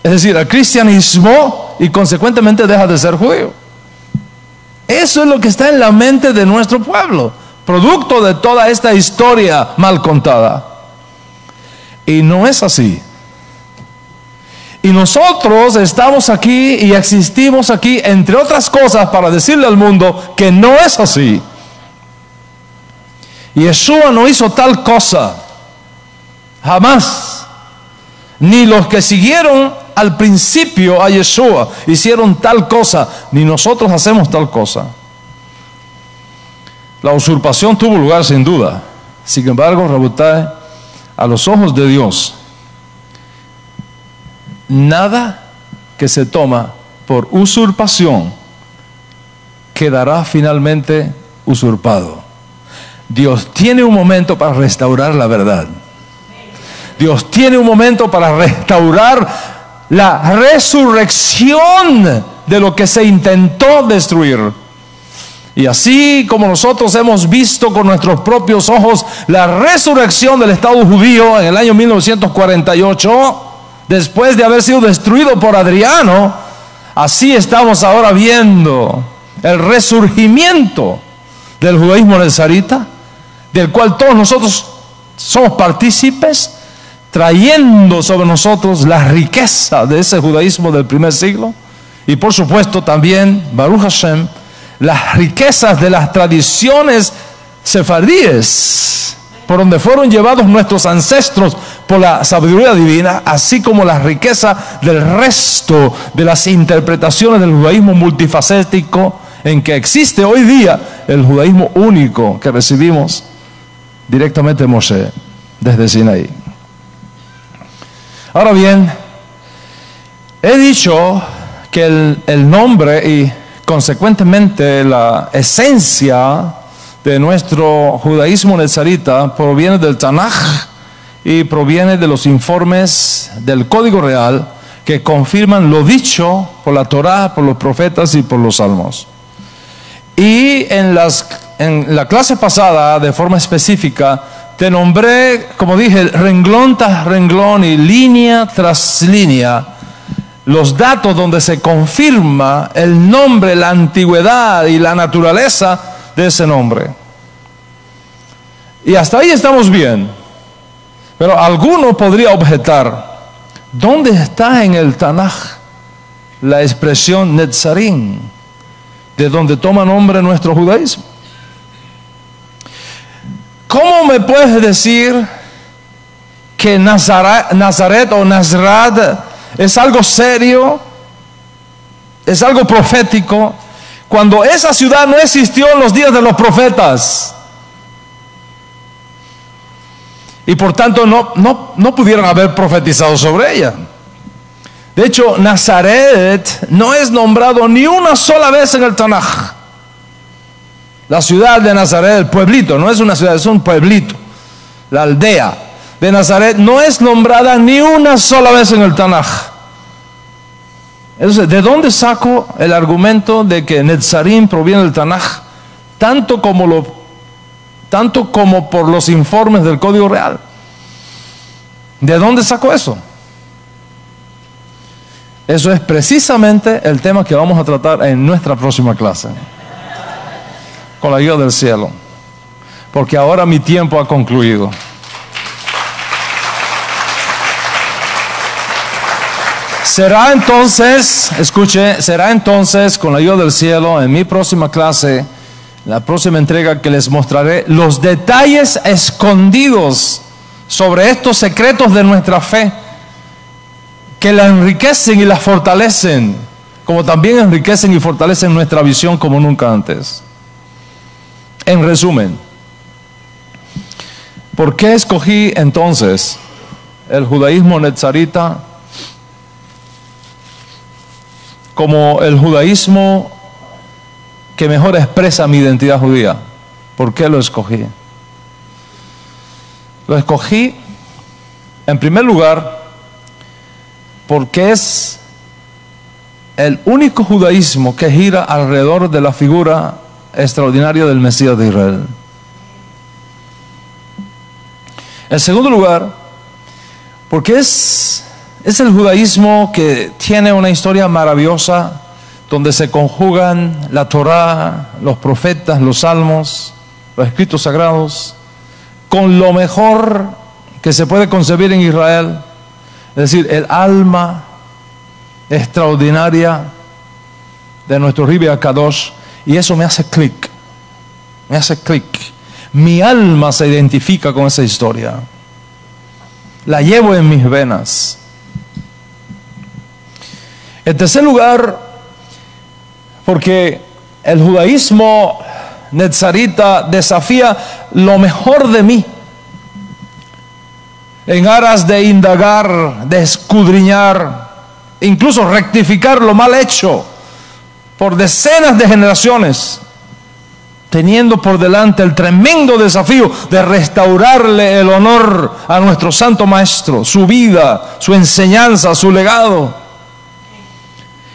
Es decir, al cristianismo, y consecuentemente deja de ser judío. Eso es lo que está en la mente de nuestro pueblo, producto de toda esta historia mal contada. Y no es así. Y nosotros estamos aquí y existimos aquí, entre otras cosas, para decirle al mundo que no es así. Yeshua no hizo tal cosa, jamás. Ni los que siguieron al principio a Yeshua hicieron tal cosa, ni nosotros hacemos tal cosa. La usurpación tuvo lugar sin duda. Sin embargo, Rabotai, a los ojos de Dios, nada que se toma por usurpación quedará finalmente usurpado. Dios tiene un momento para restaurar la verdad. Dios tiene un momento para restaurar la resurrección de lo que se intentó destruir. Y así como nosotros hemos visto con nuestros propios ojos la resurrección del Estado judío en el año 1948, después de haber sido destruido por Adriano, así estamos ahora viendo el resurgimiento del judaísmo nazarita, del cual todos nosotros somos partícipes, trayendo sobre nosotros la riqueza de ese judaísmo del primer siglo, y por supuesto también, Baruch Hashem, las riquezas de las tradiciones sefardíes, por donde fueron llevados nuestros ancestros por la sabiduría divina, así como la riqueza del resto de las interpretaciones del judaísmo multifacético en que existe hoy día el judaísmo único que recibimos directamente de Moshe desde Sinaí. Ahora bien, he dicho que el nombre y consecuentemente la esencia de nuestro judaísmo nezarita proviene del Tanaj y proviene de los informes del Código Real que confirman lo dicho por la Torá, por los profetas y por los salmos. Y en la clase pasada, de forma específica, te nombré, como dije, renglón tras renglón y línea tras línea, los datos donde se confirma el nombre, la antigüedad y la naturaleza de ese nombre. Y hasta ahí estamos bien. Pero alguno podría objetar, ¿dónde está en el Tanaj la expresión Netzarim, de donde toma nombre nuestro judaísmo? ¿Cómo me puedes decir que Nazaret o Nazrat es algo serio, es algo profético, cuando esa ciudad no existió en los días de los profetas? Y por tanto no pudieron haber profetizado sobre ella. De hecho, Nazaret no es nombrado ni una sola vez en el Tanaj. La ciudad de Nazaret, el pueblito, no es una ciudad, es un pueblito. La aldea de Nazaret no es nombrada ni una sola vez en el Tanaj. Entonces, ¿de dónde saco el argumento de que Netzarim proviene del Tanaj? Tanto como por los informes del Código Real. ¿De dónde saco eso? Eso es precisamente el tema que vamos a tratar en nuestra próxima clase, con la ayuda del cielo, porque ahora mi tiempo ha concluido. Será entonces, escuche, será entonces con la ayuda del cielo en mi próxima clase, la próxima entrega, que les mostraré los detalles escondidos sobre estos secretos de nuestra fe, que la enriquecen y la fortalecen, como también enriquecen y fortalecen nuestra visión como nunca antes. En resumen, ¿por qué escogí entonces el judaísmo netzarita como el judaísmo que mejor expresa mi identidad judía? ¿Por qué lo escogí? Lo escogí, en primer lugar, porque es el único judaísmo que gira alrededor de la figura extraordinaria del Mesías de Israel. En segundo lugar, porque es Es el judaísmo que tiene una historia maravillosa, donde se conjugan la Torá, los profetas, los salmos, los escritos sagrados, con lo mejor que se puede concebir en Israel, es decir, el alma extraordinaria de nuestro Ribi HaKadosh, y eso me hace clic, mi alma se identifica con esa historia, la llevo en mis venas. En tercer lugar, porque el judaísmo netzarita desafía lo mejor de mí, en aras de indagar, de escudriñar, incluso rectificar lo mal hecho por decenas de generaciones, teniendo por delante el tremendo desafío de restaurarle el honor a nuestro Santo Maestro, su vida, su enseñanza, su legado.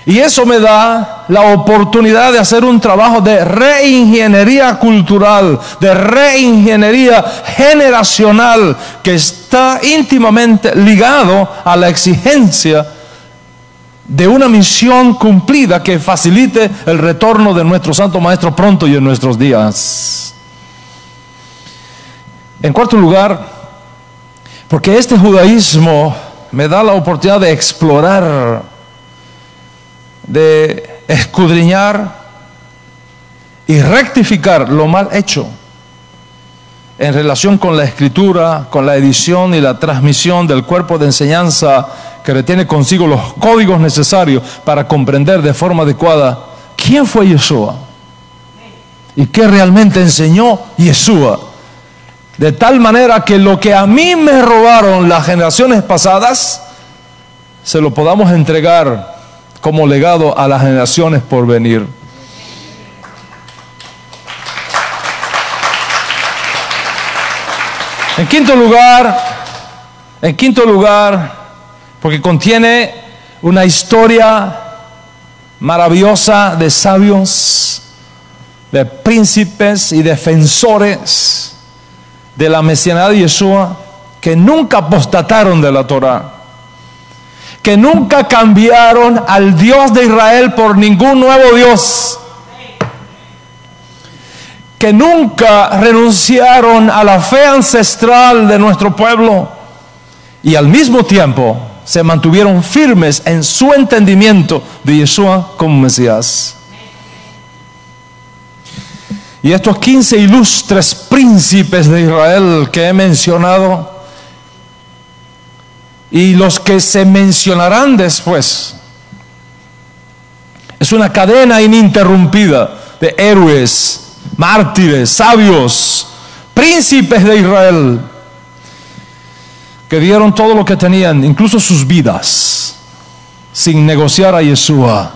Y eso me da la oportunidad de hacer un trabajo de reingeniería cultural, de reingeniería generacional, que está íntimamente ligado a la exigencia de una misión cumplida que facilite el retorno de nuestro Santo Maestro pronto y en nuestros días. En cuarto lugar, porque este judaísmo me da la oportunidad de explorar, de escudriñar y rectificar lo mal hecho en relación con la escritura, con la edición y la transmisión del cuerpo de enseñanza que retiene consigo los códigos necesarios para comprender de forma adecuada quién fue Yeshua y qué realmente enseñó Yeshua, de tal manera que lo que a mí me robaron las generaciones pasadas se lo podamos entregar como legado a las generaciones por venir. En quinto lugar, porque contiene una historia maravillosa de sabios, de príncipes y defensores de la mesianidad de Yeshua, que nunca apostataron de la Torá, que nunca cambiaron al Dios de Israel por ningún nuevo Dios, que nunca renunciaron a la fe ancestral de nuestro pueblo y al mismo tiempo se mantuvieron firmes en su entendimiento de Yeshua como Mesías. Y estos 15 ilustres príncipes de Israel que he mencionado, y los que se mencionarán después, es una cadena ininterrumpida de héroes, mártires, sabios, príncipes de Israel, que dieron todo lo que tenían, incluso sus vidas, sin negociar a Yeshua,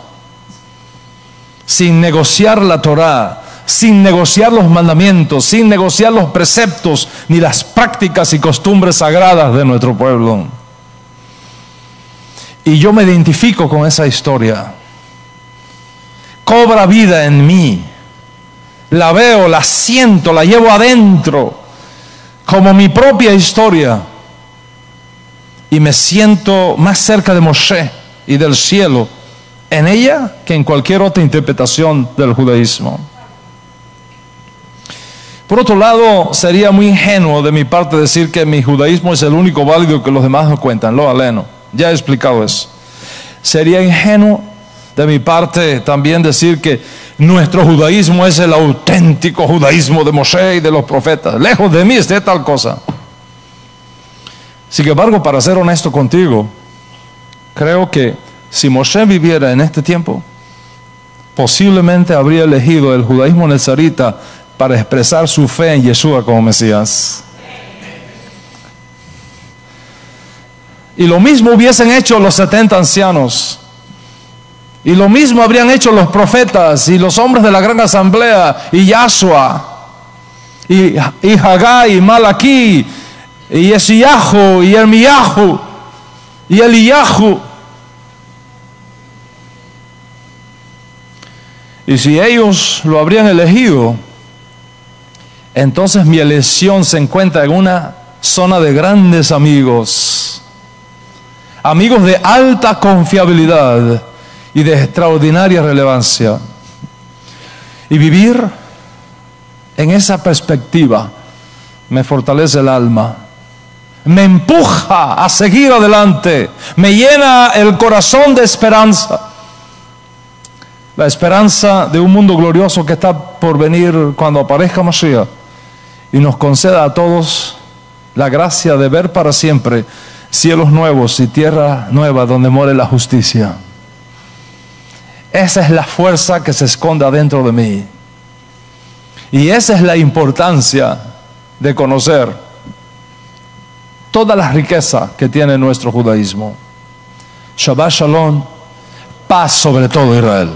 sin negociar la Torá, sin negociar los mandamientos, sin negociar los preceptos, ni las prácticas y costumbres sagradas de nuestro pueblo. Y yo me identifico con esa historia. Cobra vida en mí. La veo, la siento, la llevo adentro como mi propia historia. Y me siento más cerca de Moshe y del cielo en ella que en cualquier otra interpretación del judaísmo. Por otro lado, sería muy ingenuo de mi parte decir que mi judaísmo es el único válido que los demás no cuentan. Lo aleno. Ya he explicado eso. Sería ingenuo de mi parte también decir que nuestro judaísmo es el auténtico judaísmo de Moshe y de los profetas. Lejos de mí esté tal cosa. Sin embargo, para ser honesto contigo, creo que si Moshe viviera en este tiempo, posiblemente habría elegido el judaísmo nezarita para expresar su fe en Yeshua como Mesías. Y lo mismo hubiesen hecho los 70 ancianos. Y lo mismo habrían hecho los profetas y los hombres de la gran asamblea, y Yahshua, y Hagai, y Malaquí, y Yesiyahu, y Ermiyahu, y Eliyahu. Y si ellos lo habrían elegido, entonces mi elección se encuentra en una zona de grandes amigos, amigos de alta confiabilidad y de extraordinaria relevancia. Y vivir en esa perspectiva me fortalece el alma, me empuja a seguir adelante, me llena el corazón de esperanza. La esperanza de un mundo glorioso que está por venir cuando aparezca Mashiach y nos conceda a todos la gracia de ver para siempre cielos nuevos y tierra nueva donde more la justicia. Esa es la fuerza que se esconde adentro de mí. Y esa es la importancia de conocer toda la riqueza que tiene nuestro judaísmo. Shabbat Shalom, paz sobre todo Israel.